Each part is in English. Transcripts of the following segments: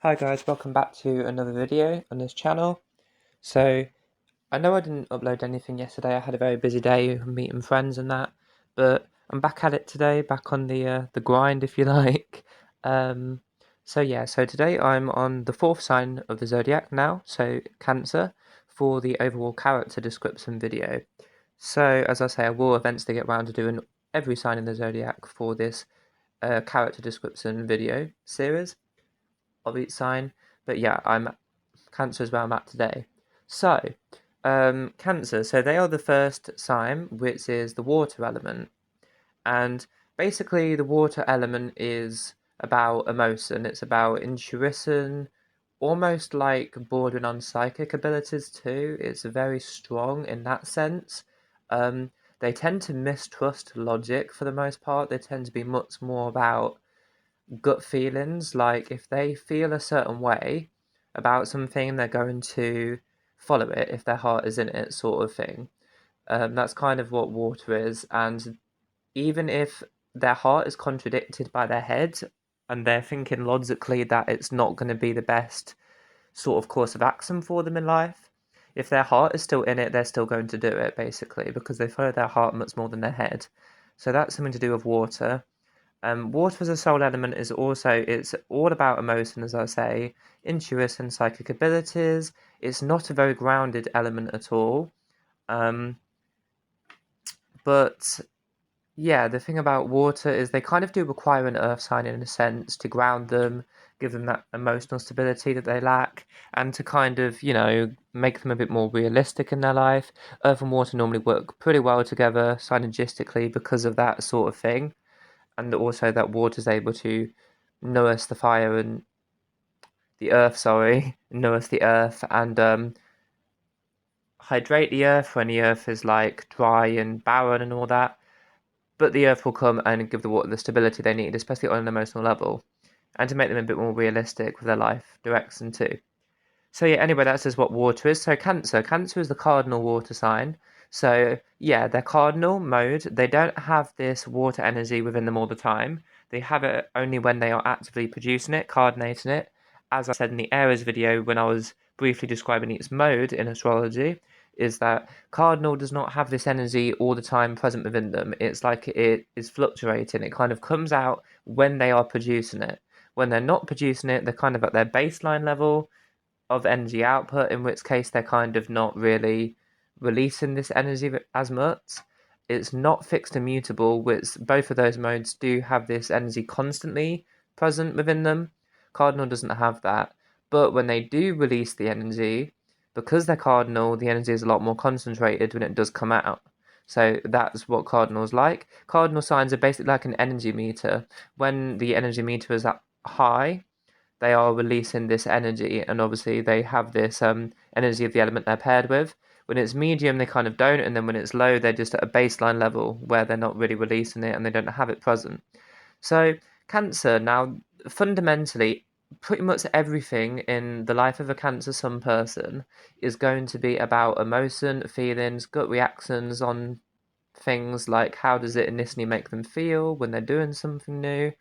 Hi guys, welcome back to another video on this channel. So, I know I didn't upload anything yesterday, I had a very busy day meeting friends and that, but I'm back at it today, back on the grind if you like. So today I'm on the fourth sign of the zodiac now, so Cancer, for the overall character description video. So, as I say, I will eventually get around to doing every sign in the zodiac for this character description video series of each sign. But yeah, I'm Cancer is where I'm at today. So, Cancer. So they are the first sign, which is the water element, and basically the water element is about emotion. It's about intuition, almost like bordering on psychic abilities too. It's very strong in that sense. Um, they tend to mistrust logic for the most part. They tend to be much more about gut feelings. Like if they feel a certain way about something, they're going to follow it if their heart is in it, sort of thing. That's kind of what water is. And even if their heart is contradicted by their head and they're thinking logically that it's not going to be the best sort of course of action for them in life, if their heart is still in it, they're still going to do it basically because they follow their heart much more than their head. So that's something to do with water. Water as a soul element is also, it's all about emotion, as I say, intuition, psychic abilities. It's not a very grounded element at all. Um, but yeah, the thing about water is they kind of do require an earth sign in a sense to ground them, give them that emotional stability that they lack, and to kind of, make them a bit more realistic in their life. Earth and water normally work pretty well together synergistically because of that sort of thing. And also that water is able to nourish the fire and the earth, sorry, nourish the earth and hydrate the earth when the earth is like dry and barren and all that. But the earth will come and give the water the stability they need, especially on an emotional level, and to make them a bit more realistic with their life direction too. So yeah, anyway, that's just what water is. So Cancer. Cancer is the cardinal water sign. So yeah, they're cardinal mode. They don't have this water energy within them all the time. They have it only when they are actively producing it, coordinating it. As I said in the Aries video when I was briefly describing its mode in astrology, is that cardinal does not have this energy all the time present within them. It's like it is fluctuating. It kind of comes out when they are producing it. When they're not producing it, they're kind of at their baseline level of energy output, in which case they're kind of not really releasing this energy as much. It's not fixed and mutable, which both of those modes do have this energy constantly present within them. Cardinal doesn't have that, but when they do release the energy, because they're cardinal, the energy is a lot more concentrated when it does come out. So that's what cardinal's like. Cardinal signs are basically like an energy meter. When the energy meter is at high, they are releasing this energy, and obviously they have this energy of the element they're paired with. When it's medium, they kind of don't, and then when it's low, they're just at a baseline level where they're not really releasing it and they don't have it present. So, Cancer, now, fundamentally, pretty much everything in the life of a Cancer Sun person is going to be about emotion, feelings, gut reactions on things like how does it initially make them feel when they're doing something new.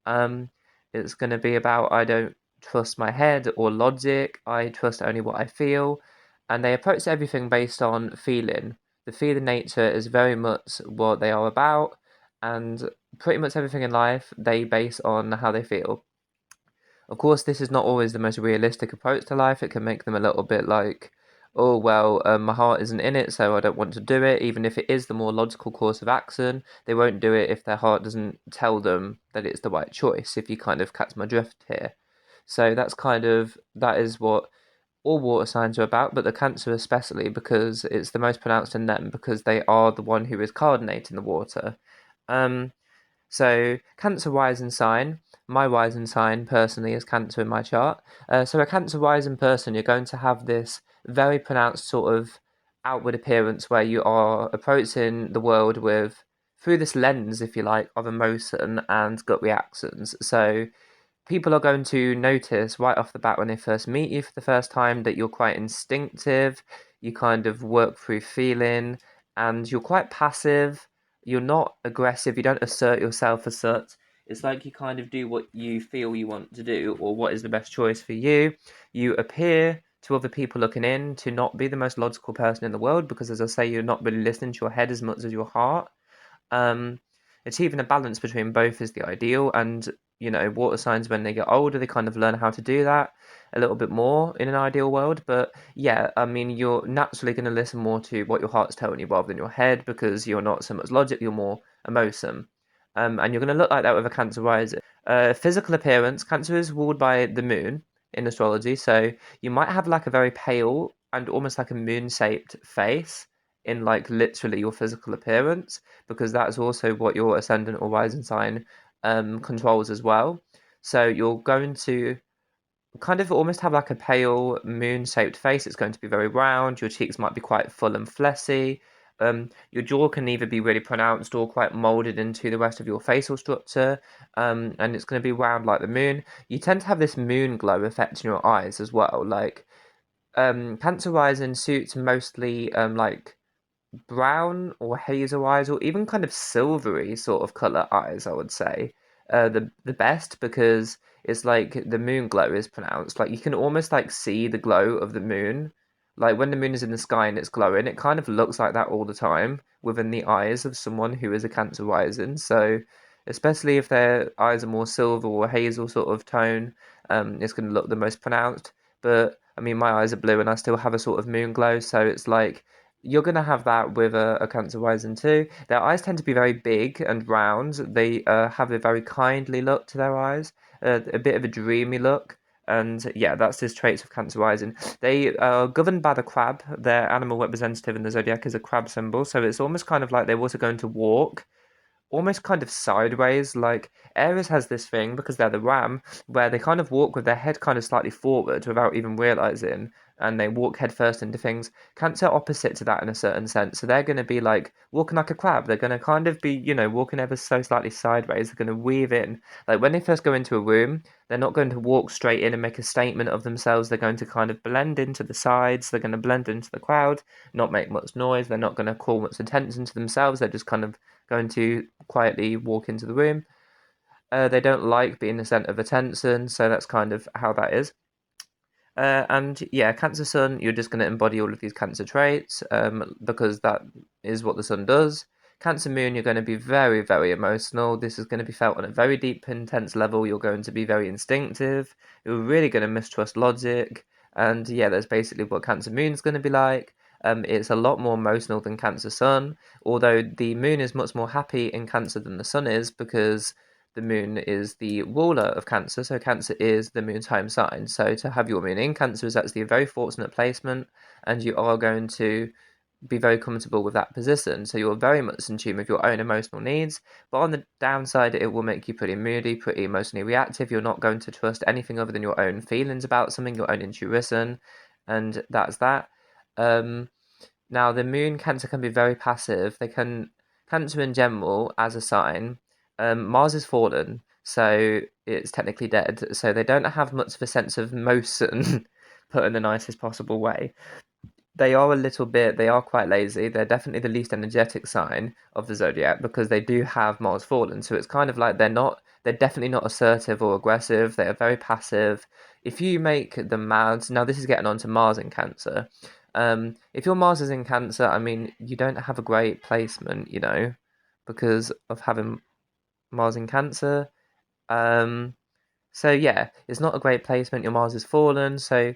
Um, it's going to be about I don't trust my head or logic, I trust only what I feel. And they approach everything based on feeling. The feeling nature is very much what they are about, and pretty much everything in life they base on how they feel. Of course, this is not always the most realistic approach to life. It can make them a little bit like, oh, well, my heart isn't in it, so I don't want to do it. Even if it is the more logical course of action, they won't do it if their heart doesn't tell them that it's the right choice, if you kind of catch my drift here. So that is what all water signs are about, but the Cancer especially because it's the most pronounced in them because they are the one who is coordinating the water. Um, so, Cancer rising sign, my rising sign personally is Cancer in my chart. So, a Cancer rising person, you're going to have this very pronounced sort of outward appearance where you are approaching the world with, through this lens, if you like, of emotion and gut reactions. So, people are going to notice right off the bat when they first meet you for the first time that you're quite instinctive, you kind of work through feeling, and you're quite passive. You're not aggressive, you don't assert yourself as such. It's like you kind of do what you feel you want to do or what is the best choice for you. You appear to other people looking in to not be the most logical person in the world because, as I say, you're not really listening to your head as much as your heart. Um, Achieving a balance between both is the ideal, and water signs when they get older, they kind of learn how to do that a little bit more in an ideal world. But yeah, I mean, you're naturally going to listen more to what your heart's telling you rather than your head because you're not so much logic, you're more emotion. And you're going to look like that with a Cancer rising. Physical appearance, Cancer is ruled by the moon in astrology, so you might have like a very pale and almost like a moon-shaped face in like literally your physical appearance because that's also what your ascendant or rising sign controls as well. So you're going to kind of almost have like a pale moon-shaped face. It's going to be very round. Your cheeks might be quite full and fleshy. Your jaw can either be really pronounced or quite molded into the rest of your facial structure, and it's going to be round like the moon. You tend to have this moon glow effect in your eyes as well. Like Cancer rising suits mostly like brown or hazel eyes or even kind of silvery sort of color eyes, I would say. The best because it's like the moon glow is pronounced. Like you can almost like see the glow of the moon. Like when the moon is in the sky and it's glowing, it kind of looks like that all the time within the eyes of someone who is a Cancer rising. So especially if their eyes are more silver or hazel sort of tone, it's going to look the most pronounced. But I mean, my eyes are blue and I still have a sort of moon glow, so it's like you're going to have that with a Cancer rising too. Their eyes tend to be very big and round. They have a very kindly look to their eyes, a bit of a dreamy look. And yeah, that's just traits of Cancer rising. They are governed by the crab. Their animal representative in the zodiac is a crab symbol. So it's almost kind of like they're also going to walk almost kind of sideways. Like Aries has this thing because they're the ram, where they kind of walk with their head kind of slightly forward without even realizing, and they walk head first into things. Cancer opposite to that in a certain sense. So they're going to be like walking like a crab. They're going to kind of be, walking ever so slightly sideways. They're going to weave in. Like when they first go into a room, they're not going to walk straight in and make a statement of themselves. They're going to kind of blend into the sides. They're going to blend into the crowd, not make much noise. They're not going to call much attention to themselves. They're just kind of going to quietly walk into the room. They don't like being the centre of attention, so that's kind of how that is. And yeah, Cancer Sun, you're just going to embody all of these Cancer traits because that is what the Sun does. Cancer Moon, you're going to be very, very emotional. This is going to be felt on a very deep, intense level. You're going to be very instinctive. You're really going to mistrust logic. And yeah, that's basically what Cancer Moon is going to be like. It's a lot more emotional than Cancer Sun, although the Moon is much more happy in Cancer than the Sun is because the Moon is the ruler of Cancer, so Cancer is the Moon's home sign. So to have your Moon in Cancer is actually a very fortunate placement, and you are going to be very comfortable with that position. So you're very much in tune with your own emotional needs. But on the downside, it will make you pretty moody, pretty emotionally reactive. You're not going to trust anything other than your own feelings about something, your own intuition, and that's that. Um, Now, the moon Cancer can be very passive. Cancer in general, as a sign, Mars is fallen, so it's technically dead. So they don't have much of a sense of motion, put in the nicest possible way. They are quite lazy. They're definitely the least energetic sign of the zodiac because they do have Mars fallen. So it's kind of like they're definitely not assertive or aggressive. They are very passive. If you make them mad, now this is getting on to Mars in Cancer. If your Mars is in Cancer, I mean, you don't have a great placement, because of having Mars in Cancer. Um, so yeah, it's not a great placement. Your Mars is fallen, so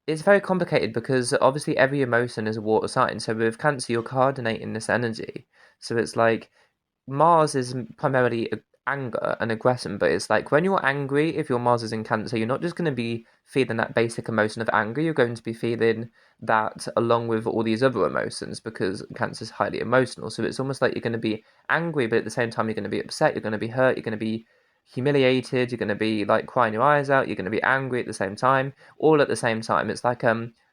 it's very complicated because obviously every emotion is a water sign. So with Cancer, you're coordinating this energy. So it's like Mars is primarily anger and aggression, but it's like when you're angry, if your Mars is in Cancer, you're not just going to be feeling that basic emotion of anger, you're going to be feeling that along with all these other emotions because Cancer is highly emotional. So it's almost like you're going to be angry, but at the same time, you're going to be upset, you're going to be hurt, you're going to be humiliated, you're going to be like crying your eyes out, you're going to be angry at the same time, all at the same time. It's like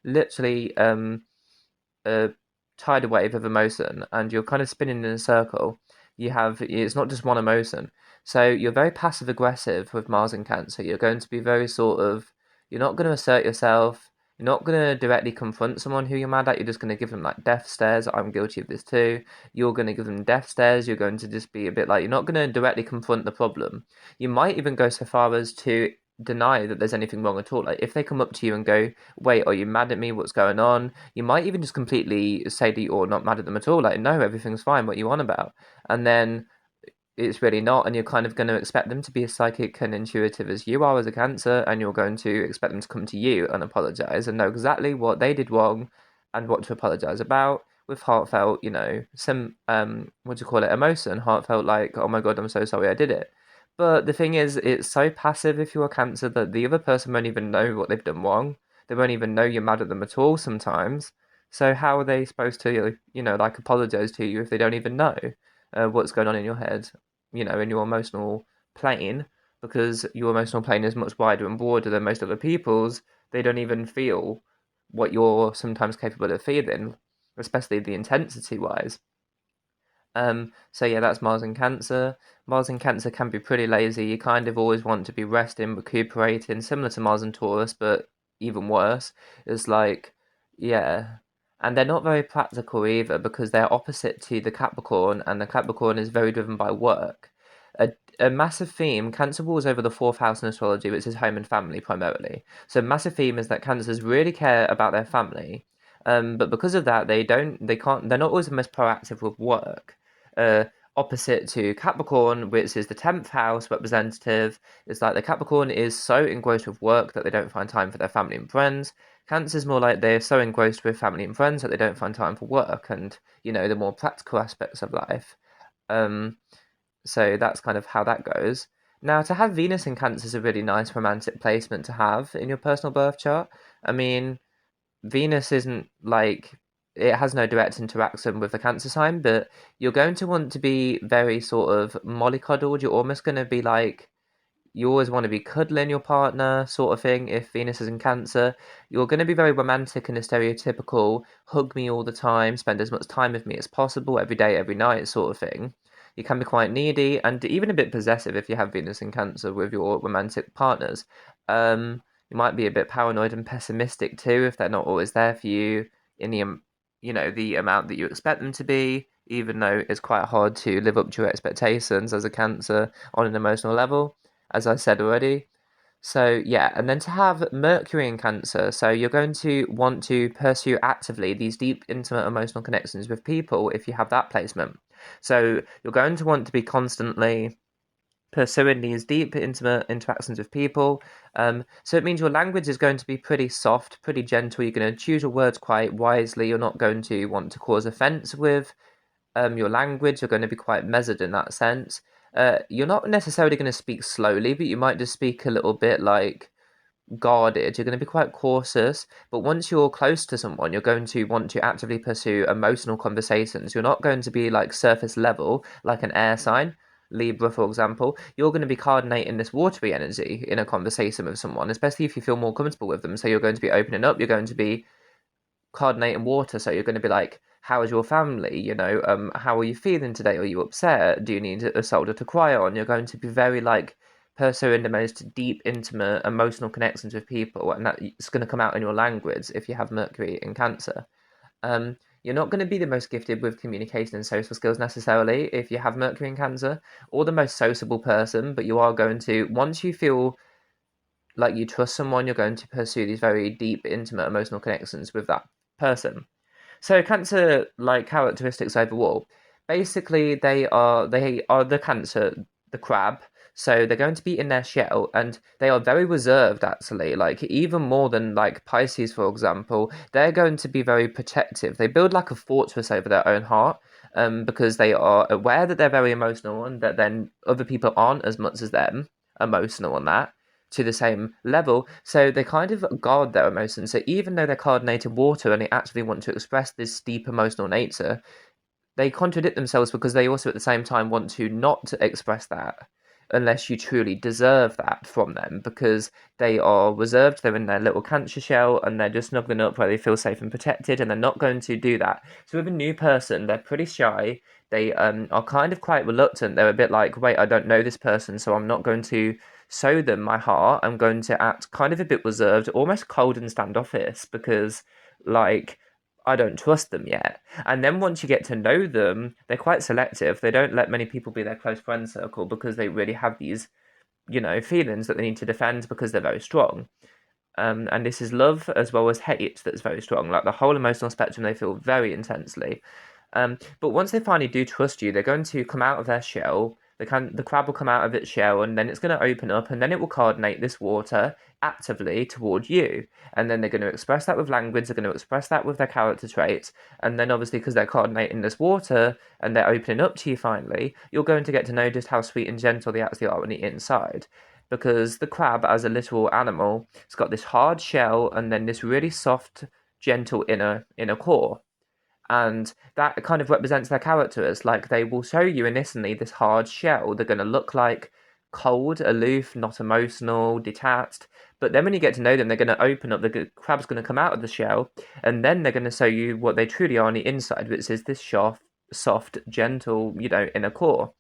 literally a tidal wave of emotion and you're kind of spinning in a circle. It's not just one emotion. So you're very passive aggressive with Mars and Cancer. You're going to be very sort of, you're not going to assert yourself. You're not going to directly confront someone who you're mad at. You're just going to give them like death stares. I'm guilty of this too. You're going to give them death stares. You're going to just be a bit like, you're not going to directly confront the problem. You might even go so far as to deny that there's anything wrong at all. Like if they come up to you and go, wait, are you mad at me? What's going on? You might even just completely say that you're not mad at them at all. Like, no, everything's fine. What are you on about? And then it's really not, and you're kind of going to expect them to be as psychic and intuitive as you are as a Cancer, and you're going to expect them to come to you and apologize and know exactly what they did wrong and what to apologize about with heartfelt, some what do you call it, emotion, heartfelt, like, oh my god, I'm so sorry I did it. But the thing is, it's so passive if you're a Cancer that the other person won't even know what they've done wrong. They won't even know you're mad at them at all sometimes. So how are they supposed to, like apologize to you if they don't even know what's going on in your head? In your emotional plane, because your emotional plane is much wider and broader than most other people's. They don't even feel what you're sometimes capable of feeling, especially the intensity wise. So yeah, that's Mars in Cancer. Mars in Cancer can be pretty lazy. You kind of always want to be resting, recuperating, similar to Mars in Taurus, but even worse. It's like, yeah. And they're not very practical either because they're opposite to the Capricorn, and the Capricorn is very driven by work. A massive theme, Cancer rules over the fourth house in astrology, which is home and family primarily. So, a massive theme is that Cancers really care about their family. But because of that, they're not always the most proactive with work. Uh, Opposite to Capricorn, which is the 10th house representative, it's like the Capricorn is so engrossed with work that they don't find time for their family and friends. Cancer is more like they're so engrossed with family and friends that they don't find time for work and, the more practical aspects of life. Um, so that's kind of how that goes. Now, to have Venus in Cancer is a really nice romantic placement to have in your personal birth chart. I mean, Venus isn't like it has no direct interaction with the Cancer sign, but you're going to want to be very sort of mollycoddled. You're almost going to be like you always want to be cuddling your partner, sort of thing. If Venus is in Cancer, you're going to be very romantic and a stereotypical hug me all the time, spend as much time with me as possible, every day, every night, sort of thing. You can be quite needy and even a bit possessive if you have Venus in Cancer with your romantic partners. You might be a bit paranoid and pessimistic too if they're not always there for you in the amount that you expect them to be, even though it's quite hard to live up to your expectations as a Cancer on an emotional level, as I said already. So, yeah, and then to have Mercury in Cancer, so you're going to want to pursue actively these deep, intimate emotional connections with people if you have that placement. So, you're going to want to be constantly pursuing these deep, intimate interactions with people. So, it means your language is going to be pretty soft, pretty gentle. You're going to choose your words quite wisely. You're not going to want to cause offense with your language. You're going to be quite measured in that sense. You're not necessarily going to speak slowly, but you might just speak a little bit like guarded. You're going to be quite cautious, but once you're close to someone, you're going to want to actively pursue emotional conversations. You're not going to be like surface level, like an air sign. Libra, for example, you're going to be coordinating this watery energy in a conversation with someone, especially if you feel more comfortable with them. So you're going to be opening up, you're going to be coordinating water. So you're going to be like, how is your family? How are you feeling today? Are you upset? Do you need a shoulder to cry on? You're going to be very like pursuing the most deep, intimate, emotional connections with people, and that's going to come out in your language if you have Mercury in Cancer. You're not going to be the most gifted with communication and social skills necessarily if you have Mercury in Cancer, or the most sociable person, but you are going to, once you feel like you trust someone, you're going to pursue these very deep, intimate, emotional connections with that person. So Cancer like characteristics overall, basically they are the Cancer, the crab. So they're going to be in their shell and they are very reserved actually, like even more than like Pisces, for example. They're going to be very protective. They build like a fortress over their own heart, because they are aware that they're very emotional and that then other people aren't as much as them emotional on that to the same level. So they kind of guard their emotions. So even though they're coordinated water and they actually want to express this deep emotional nature, they contradict themselves because they also at the same time want to not express that unless you truly deserve that from them, because they are reserved, they're in their little cancer shell and they're just snuggling up where they feel safe and protected, and they're not going to do that. So with a new person, they're pretty shy. They are kind of quite reluctant. They're a bit like, wait, I don't know this person, so I'm not going to show them my heart, I'm going to act kind of a bit reserved, almost cold and standoffish because, like, I don't trust them yet. And then once you get to know them, they're quite selective. They don't let many people be their close friend circle because they really have these, feelings that they need to defend because they're very strong. And this is love as well as hate that's very strong. Like the whole emotional spectrum, they feel very intensely. But once they finally do trust you, they're going to come out of their shell. The crab will come out of its shell, and then it's going to open up, and then it will coordinate this water actively toward you. And then they're going to express that with language. They're going to express that with their character traits. And then obviously, because they're coordinating this water and they're opening up to you finally, you're going to get to know just how sweet and gentle they actually are on the inside. Because the crab, as a literal animal, it's got this hard shell and then this really soft, gentle inner core, and that kind of represents their characters. Like they will show you innocently this hard shell. They're going to look like cold, aloof, not emotional, detached. But then when you get to know them, they're going to open up. The crab's going to come out of the shell, and then they're going to show you what they truly are on the inside, which is this soft, gentle, inner core.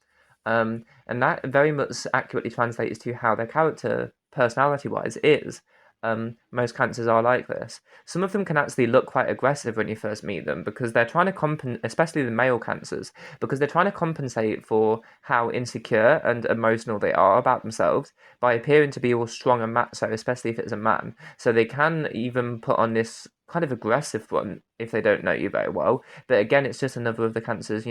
And that very much accurately translates to how their character, personality-wise, is. Most cancers are like this. Some of them can actually look quite aggressive when you first meet them because they're trying to compensate, especially the male cancers, because they're trying to compensate for how insecure and emotional they are about themselves by appearing to be all strong and macho, especially if it's a man. So they can even put on this kind of aggressive front if they don't know you very well. But again, it's just another of the cancers,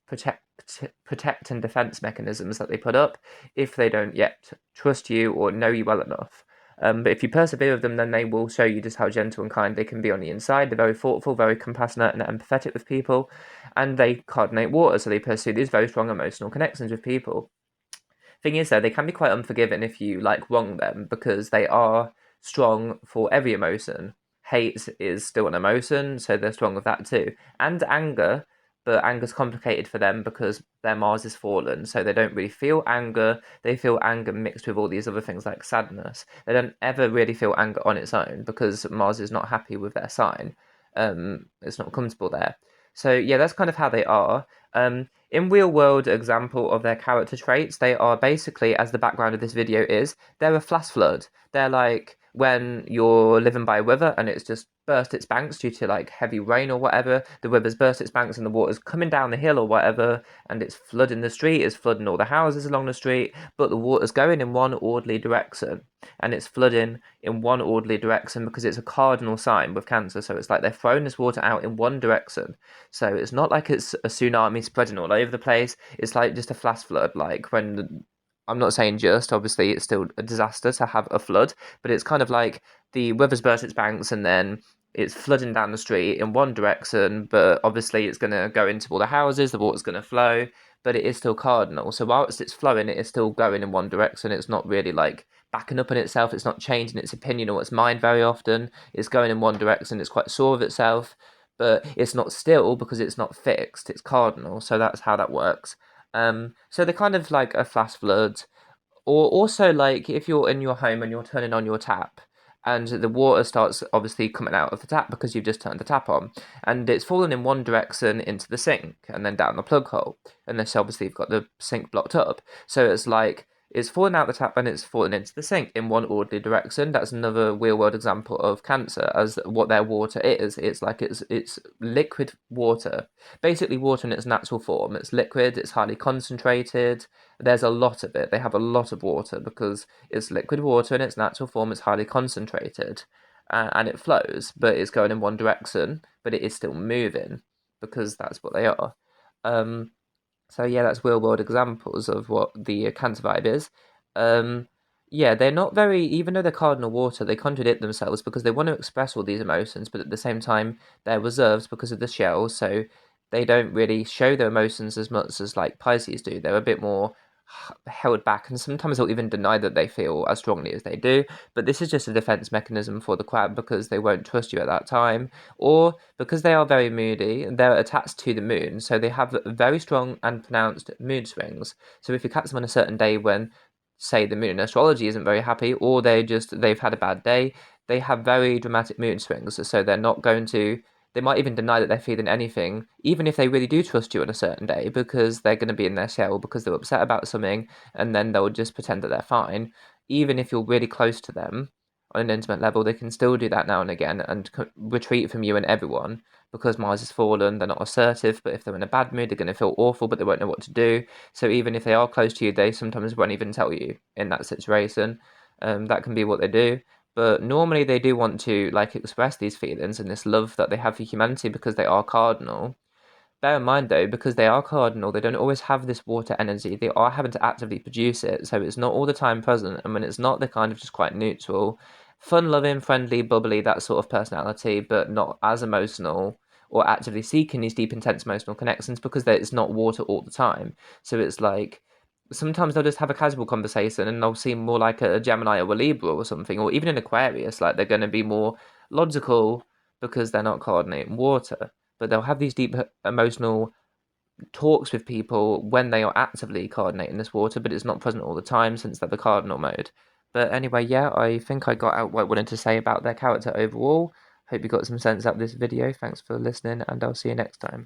protect and defense mechanisms that they put up if they don't yet trust you or know you well enough. But if you persevere with them, then they will show you just how gentle and kind they can be on the inside. They're very thoughtful, very compassionate and empathetic with people, and they coordinate water, so they pursue these very strong emotional connections with people. Thing is, though, they can be quite unforgiving if you wrong them because they are strong for every emotion. Hate is still an emotion, so they're strong with that too, and anger. But anger's complicated for them because their Mars is fallen, so they don't really feel anger. They feel anger mixed with all these other things like sadness. They don't ever really feel anger on its own because Mars is not happy with their sign. It's not comfortable there. So yeah, that's kind of how they are. In real world example of their character traits, they are basically, as the background of this video is, they're a flash flood. They're like when you're living by a river and it's just burst its banks due to heavy rain or whatever. The river's burst its banks and the water's coming down the hill or whatever, and it's flooding the street, it's flooding all the houses along the street, but the water's going in one orderly direction, and it's flooding in one orderly direction because it's a cardinal sign with Cancer. So it's like they're throwing this water out in one direction. So it's not like it's a tsunami spreading all over the place. It's like just a flash flood, like when I'm not saying just, obviously it's still a disaster to have a flood, but it's kind of like the river's burst its banks and then it's flooding down the street in one direction, but obviously it's going to go into all the houses, the water's going to flow, but it is still cardinal. So whilst it's flowing, it is still going in one direction. It's not really backing up on itself. It's not changing its opinion or its mind very often. It's going in one direction. It's quite sure of itself, but it's not still because it's not fixed. It's cardinal. So that's how that works. So they're kind of like a flash flood, or also if you're in your home and you're turning on your tap, and the water starts obviously coming out of the tap because you've just turned the tap on, and it's falling in one direction into the sink and then down the plug hole, unless obviously you've got the sink blocked up. So it's falling out the tap and it's falling into the sink in one orderly direction. That's another real world example of Cancer as what their water is. It's liquid water, basically water in its natural form. It's liquid, it's highly concentrated. There's a lot of it. They have a lot of water because it's liquid water in its natural form. It's highly concentrated, and it flows, but it's going in one direction, but it is still moving because that's what they are. So yeah, that's real world examples of what the Cancer vibe is. Yeah, they're not very, even though they're cardinal water, they contradict themselves because they want to express all these emotions, but at the same time, they're reserved because of the shell, so they don't really show their emotions as much as Pisces do. They're a bit more held back, and sometimes they'll even deny that they feel as strongly as they do. But this is just a defense mechanism for the crab because they won't trust you at that time, or because they are very moody. They're attached to the moon, so they have very strong and pronounced mood swings. So if you catch them on a certain day when, say, the moon in astrology isn't very happy, or they've had a bad day, they have very dramatic mood swings. So they're not going to. They might even deny that they're feeling anything, even if they really do trust you on a certain day, because they're going to be in their shell because they're upset about something, and then they'll just pretend that they're fine. even if you're really close to them on an intimate level, they can still do that now and again and retreat from you and everyone because Mars has fallen. They're not assertive, but if they're in a bad mood, they're going to feel awful, but they won't know what to do. So even if they are close to you, they sometimes won't even tell you in that situation. That can be what they do. But normally they do want to like express these feelings and this love that they have for humanity because they are cardinal. Bear in mind though, because they are cardinal, they don't always have this water energy. They are having to actively produce it, so it's not all the time present. And when it's not, they're kind of just quite neutral, fun-loving, friendly, bubbly, that sort of personality, but not as emotional or actively seeking these deep, intense emotional connections because it's not water all the time. So it's like sometimes they'll just have a casual conversation and they'll seem more like a Gemini or a Libra or something, or even an Aquarius. Like they're going to be more logical because they're not coordinating water, but they'll have these deep emotional talks with people when they are actively coordinating this water, but it's not present all the time since they're the cardinal mode. But anyway, yeah, I think I got out what I wanted to say about their character overall. Hope you got some sense out of this video. Thanks for listening, and I'll see you next time.